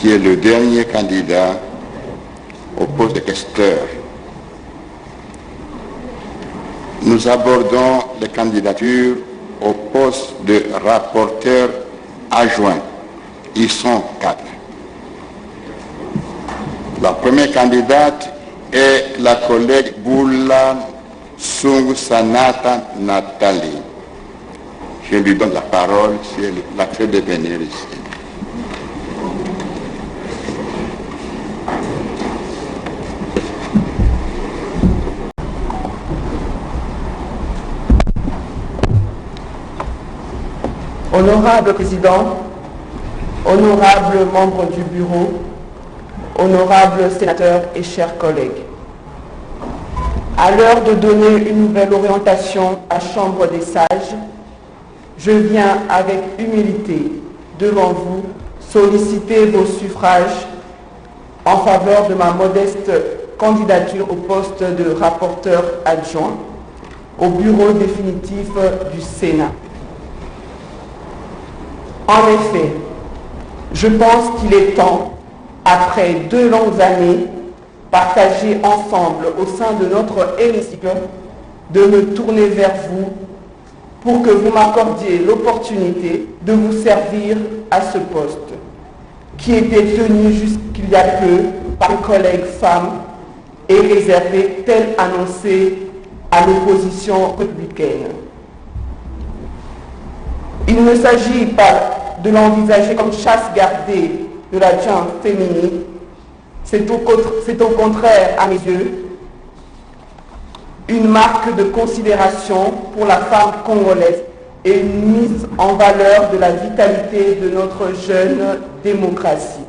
qui est le dernier candidat au poste de questeur. Nous abordons les candidatures au poste de rapporteur adjoint. Ils sont 4. La première candidate est la collègue Boula Sungu Sanata Nathalie. Je lui donne la parole si elle accepte de venir ici. Honorable Président, honorables membres du Bureau, honorables sénateurs et chers collègues, à l'heure de donner une nouvelle orientation à la Chambre des sages, je viens avec humilité devant vous solliciter vos suffrages en faveur de ma modeste candidature au poste de rapporteur adjoint au bureau définitif du Sénat. En effet, je pense qu'il est temps, après 2 longues années partagées ensemble au sein de notre hémicycle, de me tourner vers vous pour que vous m'accordiez l'opportunité de vous servir à ce poste, qui était tenu jusqu'il y a peu par une collègue femme et réservé tel annoncé à l'opposition républicaine. Il ne s'agit pas de l'envisager comme chasse gardée de la gente féminine, c'est au contraire, à mes yeux, une marque de considération pour la femme congolaise et une mise en valeur de la vitalité de notre jeune démocratie.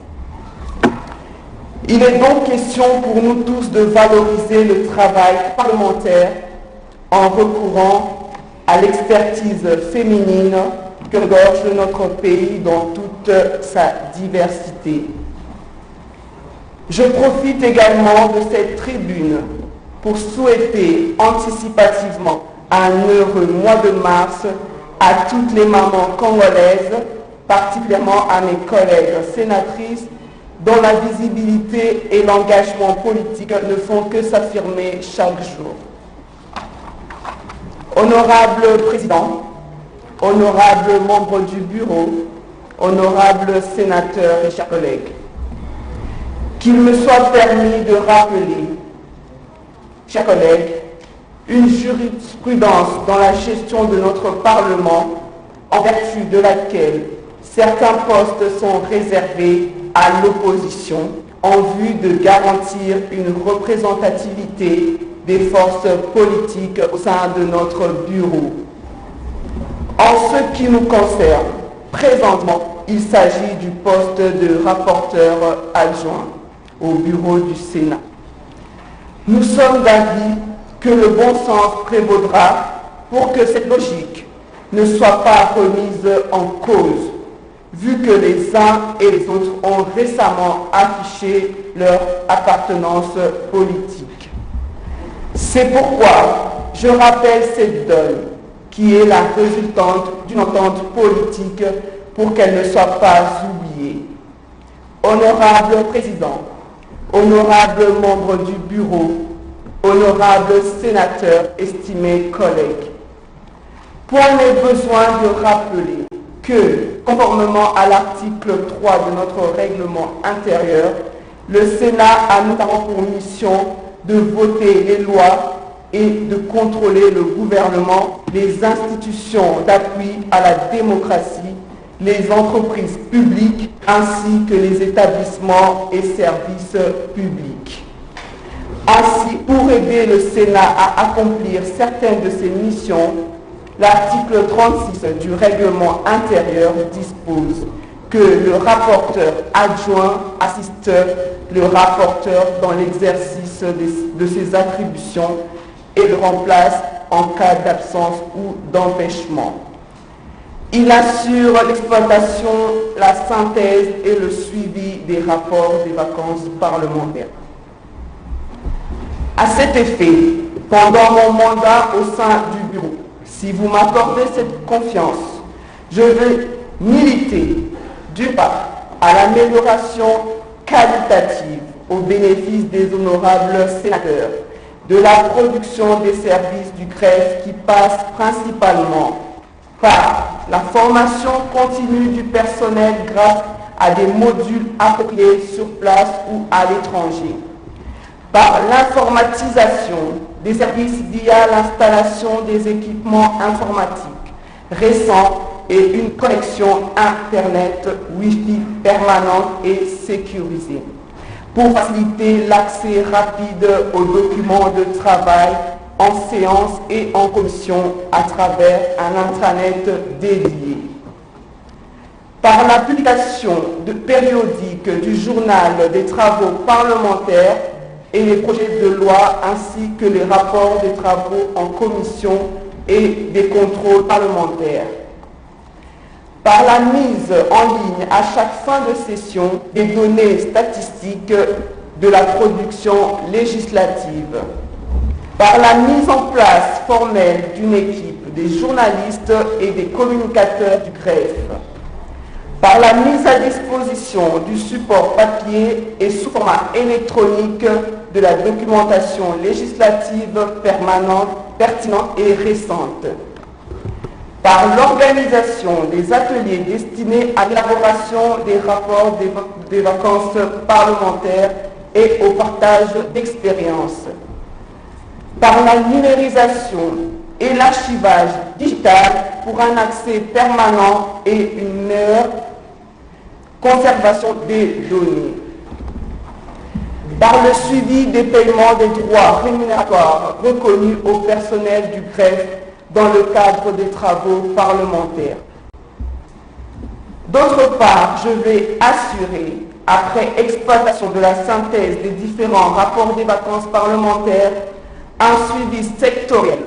Il est donc question pour nous tous de valoriser le travail parlementaire en recourant à l'expertise féminine que regorge notre pays dans toute sa diversité. Je profite également de cette tribune pour souhaiter anticipativement un heureux mois de mars à toutes les mamans congolaises, particulièrement à mes collègues sénatrices, dont la visibilité et l'engagement politique ne font que s'affirmer chaque jour. Honorable Président, honorables membres du Bureau, honorables sénateurs et chers collègues, qu'il me soit permis de rappeler, chers collègues, une jurisprudence dans la gestion de notre Parlement en vertu de laquelle certains postes sont réservés à l'opposition en vue de garantir une représentativité des forces politiques au sein de notre bureau. En ce qui nous concerne, présentement, il s'agit du poste de rapporteur adjoint au bureau du Sénat. Nous sommes d'avis que le bon sens prévaudra pour que cette logique ne soit pas remise en cause, vu que les uns et les autres ont récemment affiché leur appartenance politique. C'est pourquoi je rappelle cette donne qui est la résultante d'une entente politique pour qu'elle ne soit pas oubliée. Honorable Président, honorables membres du Bureau, honorables sénateurs, estimés collègues, point n'est besoin de rappeler que, conformément à l'article 3 de notre règlement intérieur, le Sénat a notamment pour mission de voter les lois et de contrôler le gouvernement, les institutions d'appui à la démocratie, les entreprises publiques ainsi que les établissements et services publics. Ainsi, pour aider le Sénat à accomplir certaines de ses missions, l'article 36 du règlement intérieur dispose que le rapporteur adjoint assiste le rapporteur dans l'exercice de ses attributions et le remplace en cas d'absence ou d'empêchement. Il assure l'exploitation, la synthèse et le suivi des rapports des vacances parlementaires. À cet effet, pendant mon mandat au sein du bureau, si vous m'accordez cette confiance, je vais militer d'une part à l'amélioration qualitative au bénéfice des honorables sénateurs de la production des services du greffe qui passe principalement par la formation continue du personnel grâce à des modules appropriés sur place ou à l'étranger, par l'informatisation des services via l'installation des équipements informatiques récents et une connexion Internet Wi-Fi permanente et sécurisée, pour faciliter l'accès rapide aux documents de travail en séance et en commission à travers un intranet dédié. Par la publication périodique du journal des travaux parlementaires et les projets de loi ainsi que les rapports des travaux en commission et des contrôles parlementaires. Par la mise en ligne à chaque fin de session des données statistiques de la production législative. Par la mise en place formelle d'une équipe des journalistes et des communicateurs du greffe. Par la mise à disposition du support papier et sous format électronique de la documentation législative pertinente et récente. Par l'organisation des ateliers destinés à l'élaboration des rapports des vacances parlementaires et au partage d'expériences. Par la numérisation et l'archivage digital pour un accès permanent et une meilleure conservation des données. Par le suivi des paiements des droits rémunérateurs reconnus au personnel du greffe dans le cadre des travaux parlementaires. D'autre part, je vais assurer, après exploitation de la synthèse des différents rapports des vacances parlementaires, un suivi sectoriel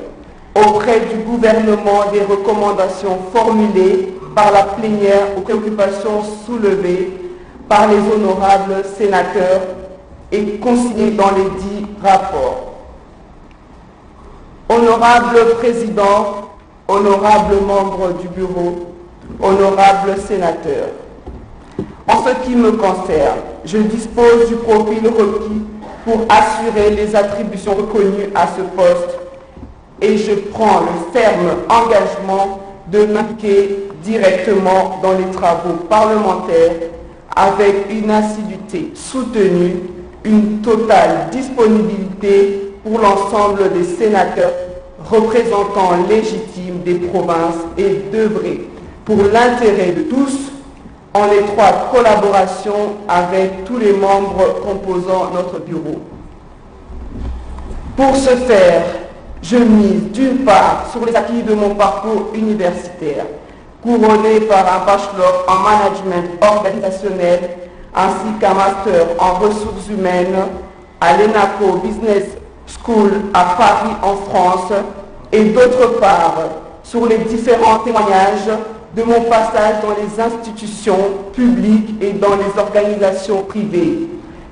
auprès du gouvernement des recommandations formulées par la plénière aux préoccupations soulevées par les honorables sénateurs et consignées dans les dits rapports. Honorable Président, honorables membres du Bureau, honorables sénateurs, en ce qui me concerne, je dispose du profil requis pour assurer les attributions reconnues à ce poste et je prends le ferme engagement de m'impliquer directement dans les travaux parlementaires avec une assiduité soutenue, une totale disponibilité pour l'ensemble des sénateurs représentants légitimes des provinces et d'œuvrer pour l'intérêt de tous en étroite collaboration avec tous les membres composant notre bureau. Pour ce faire, je mise d'une part sur les acquis de mon parcours universitaire, couronné par un bachelor en management organisationnel ainsi qu'un master en ressources humaines à l'ENACO Business School à Paris en France, et d'autre part sur les différents témoignages de mon passage dans les institutions publiques et dans les organisations privées,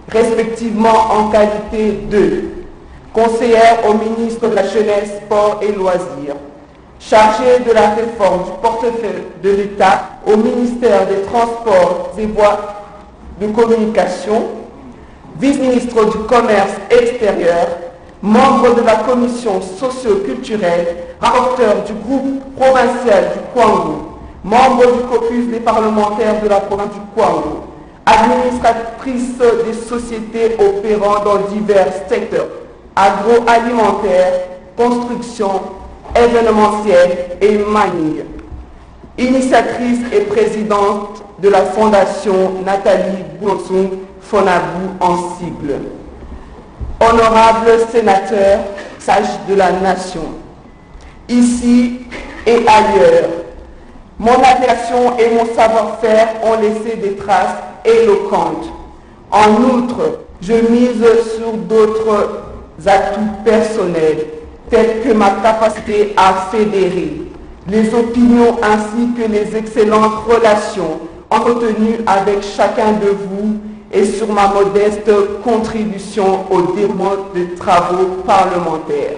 respectivement en qualité de conseillère au ministre de la Jeunesse, Sport et Loisirs, chargée de la réforme du portefeuille de l'État au ministère des Transports et Voies de Communication, vice-ministre du Commerce extérieur, membre de la commission socio-culturelle, rapporteur du groupe provincial du Kwango, membre du caucus des parlementaires de la province du Kwango, administratrice des sociétés opérant dans divers secteurs agroalimentaire, construction, événementiel et mining. Initiatrice et présidente de la Fondation Nathalie Bouonsung, FONABOU en sigle. Honorables sénateurs, sages de la nation, ici et ailleurs, mon appellation et mon savoir-faire ont laissé des traces éloquentes. En outre, je mise sur d'autres atouts personnels, tels que ma capacité à fédérer les opinions ainsi que les excellentes relations entretenues avec chacun de vous et sur ma modeste contribution au déroulement des travaux parlementaires.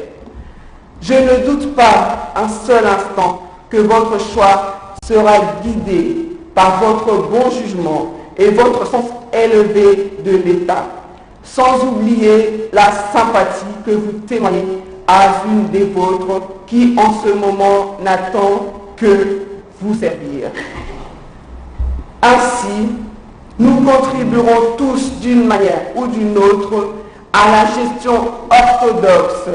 Je ne doute pas un seul instant que votre choix sera guidé par votre bon jugement et votre sens élevé de l'État, sans oublier la sympathie que vous témoignez à une des vôtres qui en ce moment n'attend que vous servir. Ainsi, nous contribuerons tous d'une manière ou d'une autre à la gestion orthodoxe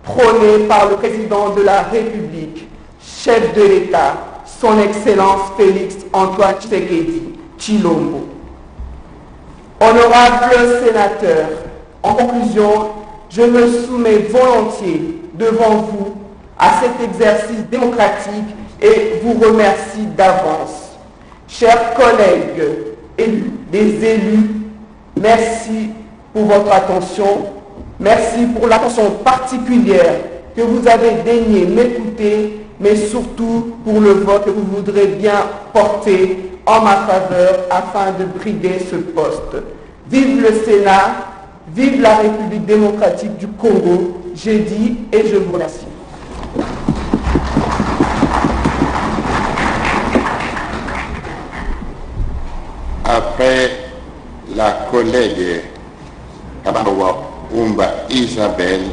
prônée par le président de la République, chef de l'État, son Excellence Félix Antoine Tshisekedi Tshilombo. Honorables sénateurs, en conclusion, je me soumets volontiers devant vous à cet exercice démocratique et vous remercie d'avance. Chers collègues élus, des élus, merci pour votre attention. Merci pour l'attention particulière que vous avez daigné m'écouter, mais surtout pour le vote que vous voudrez bien porter en ma faveur afin de briguer ce poste. Vive le Sénat, vive la République démocratique du Congo, j'ai dit et je vous remercie. Après la collègue Kabawa Umba Isabelle,